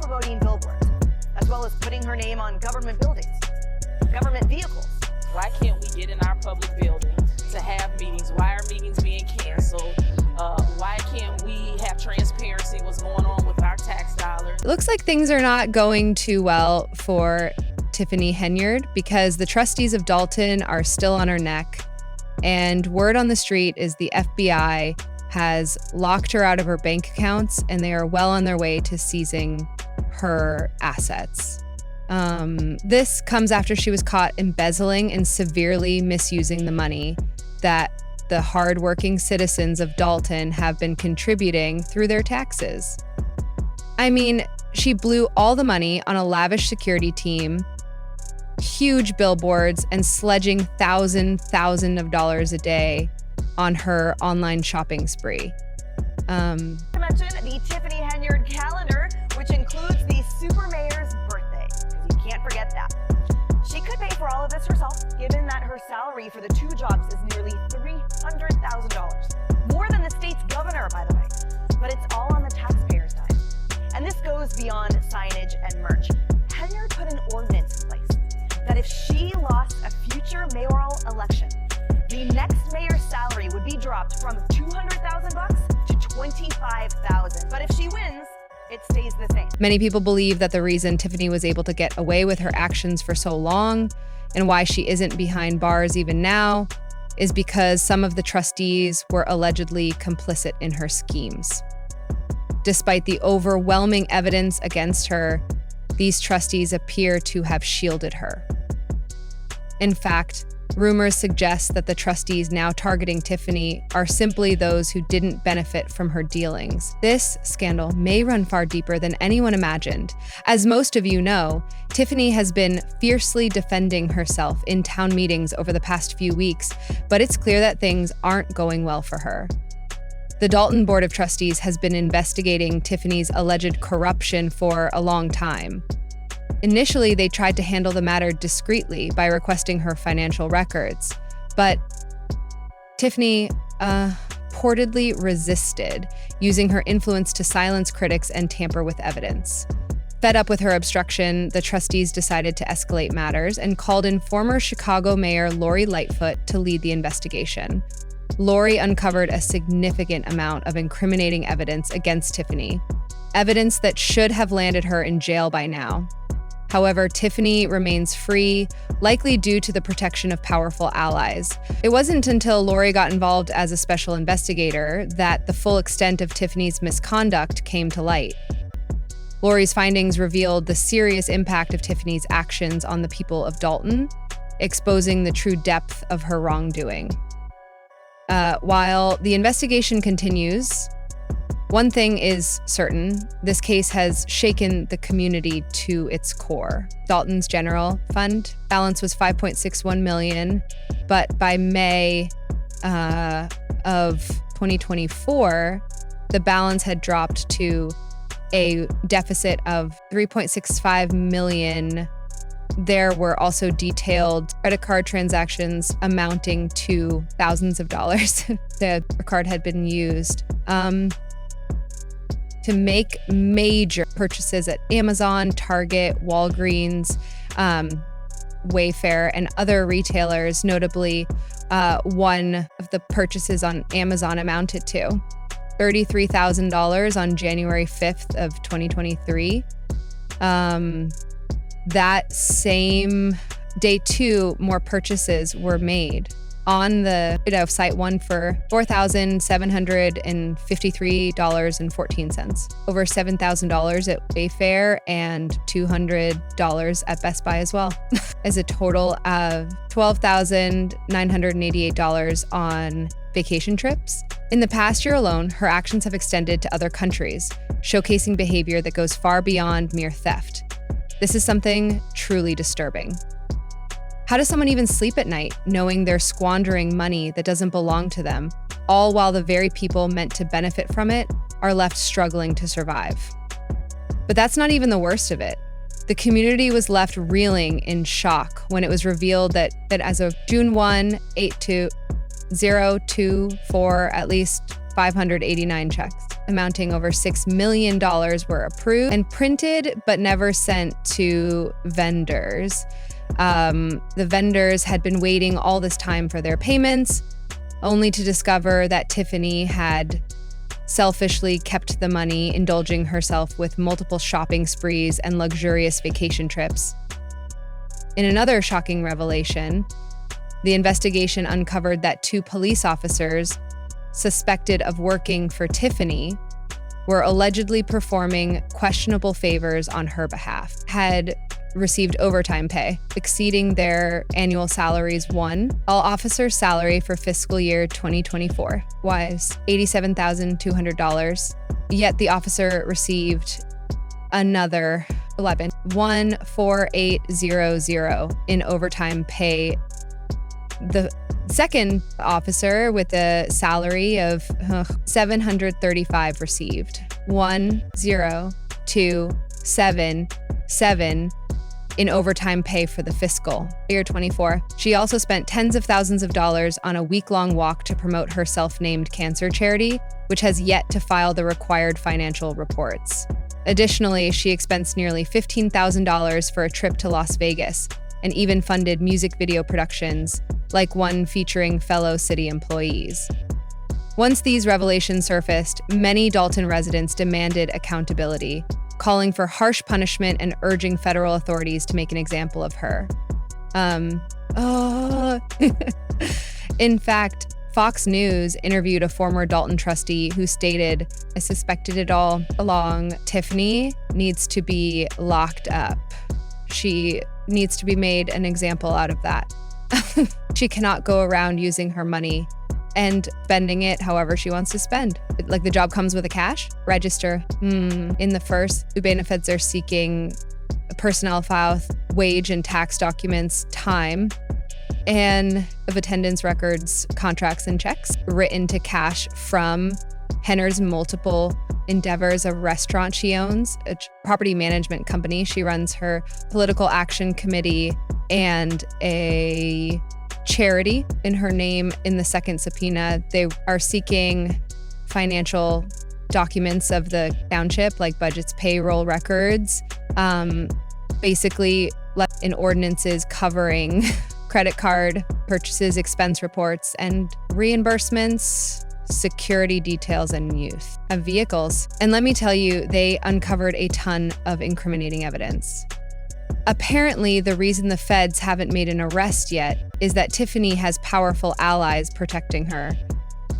promoting billboards, as well as putting her name on government buildings, government vehicles. Why can't we get in our public building to have meetings? Why are meetings being canceled? Why can't we have transparency what's going on with our tax dollars? It looks like things are not going too well for Tiffany Henyard because the trustees of Dolton are still on her neck. And word on the street is the FBI has locked her out of her bank accounts and they are well on their way to seizing her assets. This comes after she was caught embezzling and severely misusing the money that the hardworking citizens of Dolton have been contributing through their taxes. I mean, she blew all the money on a lavish security team, huge billboards, and sledging thousands of dollars a day on her online shopping spree. To mention the Tiffany Henyard calendar, which includes the super mayor's birthday, because you can't forget that. She could pay for all of this herself, given that her salary for the two jobs is nearly $300,000. More than the state's governor, by the way. But it's all on the taxpayer's dime. And this goes beyond signage and merch. Henyard put an ordinance in place that if she lost a future mayoral election, the next mayor's salary would be dropped from $200,000 to $25,000. But if she wins, it stays the same. Many people believe that the reason Tiffany was able to get away with her actions for so long and why she isn't behind bars even now is because some of the trustees were allegedly complicit in her schemes. Despite the overwhelming evidence against her, these trustees appear to have shielded her. In fact, rumors suggest that the trustees now targeting Tiffany are simply those who didn't benefit from her dealings. This scandal may run far deeper than anyone imagined. As most of you know, Tiffany has been fiercely defending herself in town meetings over the past few weeks, but it's clear that things aren't going well for her. The Dolton Board of Trustees has been investigating Tiffany's alleged corruption for a long time. Initially, they tried to handle the matter discreetly by requesting her financial records, but Tiffany reportedly resisted, using her influence to silence critics and tamper with evidence. Fed up with her obstruction, the trustees decided to escalate matters and called in former Chicago Mayor Lori Lightfoot to lead the investigation. Lori uncovered a significant amount of incriminating evidence against Tiffany, evidence that should have landed her in jail by now. However, Tiffany remains free, likely due to the protection of powerful allies. It wasn't until Lori got involved as a special investigator that the full extent of Tiffany's misconduct came to light. Lori's findings revealed the serious impact of Tiffany's actions on the people of Dolton, exposing the true depth of her wrongdoing. While the investigation continues, one thing is certain: this case has shaken the community to its core. Dolton's general fund balance was $5.61 million, but by May of 2024, the balance had dropped to a deficit of $3.65 million. There were also detailed credit card transactions amounting to thousands of dollars. The card had been used to make major purchases at Amazon, Target, Walgreens, Wayfair, and other retailers. Notably, one of the purchases on Amazon amounted to $33,000 on January 5th of 2023. That same day, too, more purchases were made on the site one for $4,753.14, over $7,000 at Wayfair, and $200 at Best Buy as well, as a total of $12,988 on vacation trips. In the past year alone, her actions have extended to other countries, showcasing behavior that goes far beyond mere theft. This is something truly disturbing. How does someone even sleep at night knowing they're squandering money that doesn't belong to them, all while the very people meant to benefit from it are left struggling to survive? But that's not even the worst of it. The community was left reeling in shock when it was revealed that as of June 1, 82024, at least 589 checks amounting over $6 million were approved and printed but never sent to vendors. The vendors had been waiting all this time for their payments, only to discover that Tiffany had selfishly kept the money, indulging herself with multiple shopping sprees and luxurious vacation trips. In another shocking revelation, the investigation uncovered that 2 police officers suspected of working for Tiffany were allegedly performing questionable favors on her behalf, had received overtime pay, exceeding their annual salaries. All officers' salary for fiscal year 2024 was $87,200, yet the officer received another 14800 in overtime pay. The second officer, with a salary of $735, received $10277 in overtime pay for the fiscal year 24. She also spent tens of thousands of dollars on a week-long walk to promote her self-named cancer charity, which has yet to file the required financial reports. Additionally, she expensed nearly $15,000 for a trip to Las Vegas and even funded music video productions, like one featuring fellow city employees. Once these revelations surfaced, many Dolton residents demanded accountability, calling for harsh punishment and urging federal authorities to make an example of her. In fact, Fox News interviewed a former Dolton trustee who stated, "I suspected it all along. Tiffany needs to be locked up. She needs to be made an example out of that. She cannot go around using her money and spending it however she wants to spend. Like, the job comes with a cash register." In the first, the benefits are seeking a personnel file, wage and tax documents, time, and of attendance records, contracts, and checks written to cash from Henyard's multiple endeavors, a restaurant she owns, a property management company. She runs her political action committee and a charity in her name. In the second subpoena, they are seeking financial documents of the township, like budgets, payroll records, basically in ordinances covering credit card purchases, expense reports, and reimbursements, security details, and use of vehicles. And let me tell you, they uncovered a ton of incriminating evidence. Apparently, the reason the feds haven't made an arrest yet is that Tiffany has powerful allies protecting her.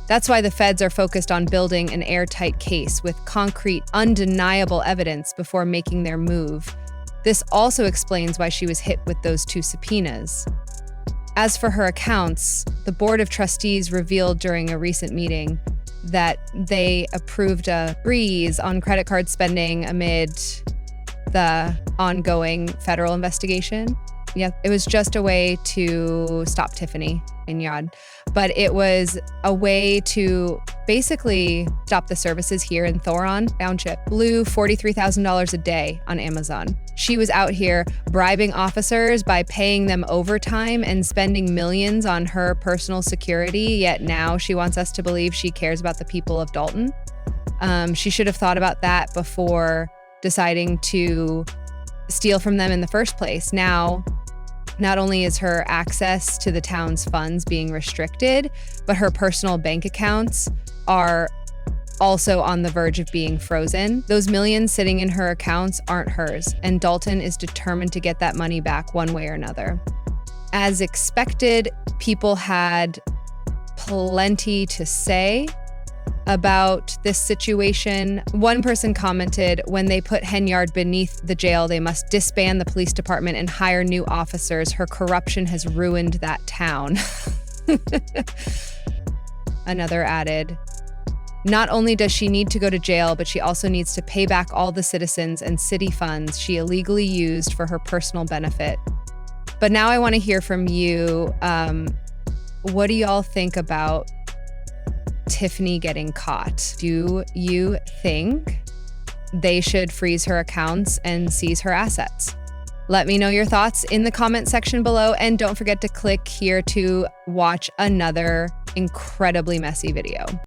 That's why the feds are focused on building an airtight case with concrete, undeniable evidence before making their move. This also explains why she was hit with those 2 subpoenas. As for her accounts, the Board of Trustees revealed during a recent meeting that they approved a freeze on credit card spending amid the ongoing federal investigation. Yeah, it was just a way to stop Tiffany Henyard, but it was a way to basically stop the services here in Thoron Township. Blew $43,000 a day on Amazon. She was out here bribing officers by paying them overtime and spending millions on her personal security, yet now she wants us to believe she cares about the people of Dolton. She should have thought about that before deciding to steal from them in the first place. Now, not only is her access to the town's funds being restricted, but her personal bank accounts are also on the verge of being frozen. Those millions sitting in her accounts aren't hers, and Dolton is determined to get that money back one way or another. As expected, people had plenty to say about this situation. One person commented, "When they put Henyard beneath the jail, they must disband the police department and hire new officers. Her corruption has ruined that town." Another added, "Not only does she need to go to jail, but she also needs to pay back all the citizens and city funds she illegally used for her personal benefit." But now I want to hear from you. What do y'all think about Tiffany getting caught? Do you think they should freeze her accounts and seize her assets? Let me know your thoughts in the comment section below, and don't forget to click here to watch another incredibly messy video.